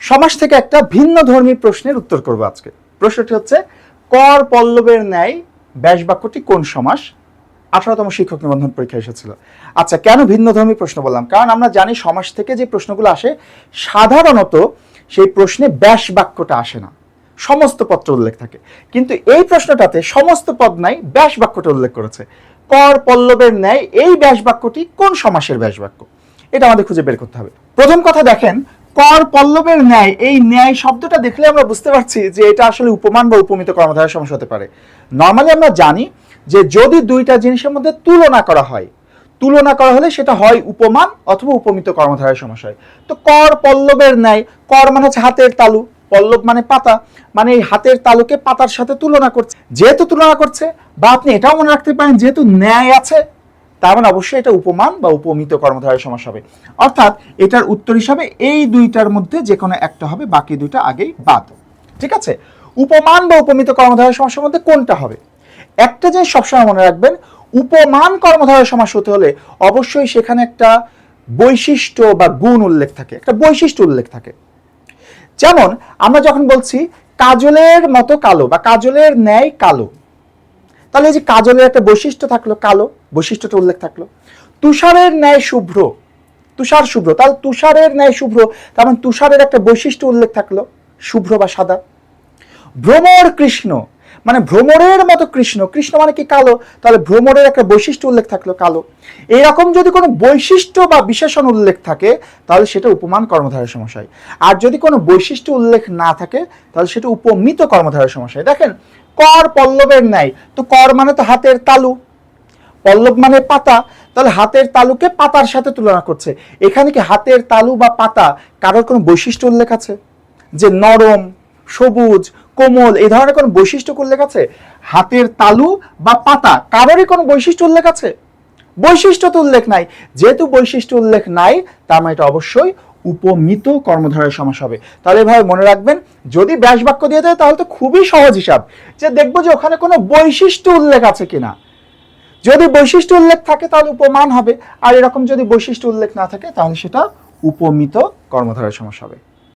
সমাস থেকে একটা ভিন্নধর্মী প্রশ্নের উত্তর করব আজকে। প্রশ্নটি হচ্ছে, কর পল্লবের ন্যায় ব্যাস বাক্যটি কোন সমাস? 18তম শিক্ষক নিবন্ধন পরীক্ষা এসেছিল। আচ্ছা, কেন ভিন্নধর্মী প্রশ্ন বললাম? কারণ আমরা জানি সমাস থেকে যে প্রশ্নগুলো আসে সাধারণত সেই প্রশ্নে ব্যাস বাক্যটা আসে না, সমস্ত পত্র উল্লেখ থাকে। কিন্তু এই প্রশ্নটাতে সমস্ত পদ নাই, ব্যাস বাক্যটা উল্লেখ করেছে। কর পল্লবের ন্যায় এই ব্যাস বাক্যটি কোন সমাসের ব্যাস বাক্য? এটা আমাদের খুঁজে বের করতে হবে। প্রথম কথা দেখেন, কর পল্লবের ন্যায়, এই ন্যায় শব্দটা দেখলে আমরা বুঝতে পারছি যে এটা আসলে উপমান বা উপমিত কর্মধারয় সমাস হতে পারে। নর্মালি আমরা জানি যে যদি দুইটা জিনিসের মধ্যে তুলনা করা হয়, তুলনা করা হলে সেটা হয় উপমান অথবা উপমিত কর্মধারয় সমাস হয়। তো কর পল্লবের ন্যায়, কর মানে হচ্ছে হাতের তালু, পল্লব মানে পাতা, মানে এই হাতের তালুকে পাতার সাথে তুলনা করছে। যেহেতু তুলনা করছে, বা আপনি এটাও মনে রাখতে পারেন যেহেতু ন্যায় আছে, তার মানে অবশ্যই এটা উপমান বা উপমিত কর্মধারয় সমাস হবে। অর্থাৎ এটার উত্তর হিসাবে এই দুইটার মধ্যে যে কোনো একটা হবে, বাকি দুইটা আগেই বাদ। ঠিক আছে, উপমান বা উপমিত কর্মধারয় সমাসের মধ্যে কোনটা হবে? একটা জিনিস সবসময় মনে রাখবেন, উপমান কর্মধারয় সমাস হতে হলে অবশ্যই সেখানে একটা বৈশিষ্ট্য বা গুণ উল্লেখ থাকে, একটা বৈশিষ্ট্য উল্লেখ থাকে। যেমন আমরা যখন বলছি কাজলের মতো কালো বা কাজলের ন্যায় কালো, তাহলে এই যে কাজলের একটা বৈশিষ্ট্য থাকলো, কালো, বৈশিষ্ট্যটা উল্লেখ থাকলো। তুষারের ন্যায় শুভ্র, তুষার শুভ্র, তাহলে তুষারের ন্যায় শুভ্র, তার মানে তুষারের একটা বৈশিষ্ট্য উল্লেখ থাকলো, শুভ্র বা সাদা। ভ্রমর কৃষ্ণ, মানে ভ্রমরের মতো কৃষ্ণ, কৃষ্ণ মানে কি কালো, তাহলে ভ্রমরের একটা বৈশিষ্ট্য উল্লেখ থাকলো, কালো। এইরকম যদি কোনো বৈশিষ্ট্য বা বিশেষণ উল্লেখ থাকে তাহলে সেটা উপমান কর্মধারয় সমাস হয়। আর যদি কোনো বৈশিষ্ট্য উল্লেখ না থাকে তাহলে সেটা উপমিত কর্মধারয় সমাস হয়। দেখেন, কর পল্লবের ন্যায়, তো কর মানে তো হাতের তালু, পল্লব মানে পাতা, তাহলে হাতের তালুকে পাতার সাথে তুলনা করছে। এখানে কি হাতের তালু বা পাতা কারোর কোনো বৈশিষ্ট্য উল্লেখ আছে যে নরম, সবুজ, কোমল, এই ধরনের কোনো বৈশিষ্ট্য উল্লেখ আছে? হাতের তালু বা পাতা কারোরই কোনো বৈশিষ্ট্য উল্লেখ আছে? বৈশিষ্ট্য তো উল্লেখ নাই। যেহেতু বৈশিষ্ট্য উল্লেখ নাই, তার মানে এটা অবশ্যই উপমিত কর্মধারয় সমাস হবে। তাহলে এভাবে মনে রাখবেন, যদি ব্যাস বাক্য দিয়ে দেয় তাহলে তো খুবই সহজ হিসাব, যে দেখবো যে ওখানে কোনো বৈশিষ্ট্য উল্লেখ আছে কিনা। যদি বৈশিষ্ট্য উল্লেখ থাকে তাহলে উপমান হবে, আর এরকম যদি বৈশিষ্ট্য উল্লেখ না থাকে তাহলে সেটা উপমিত কর্মধারয় সমাস হবে।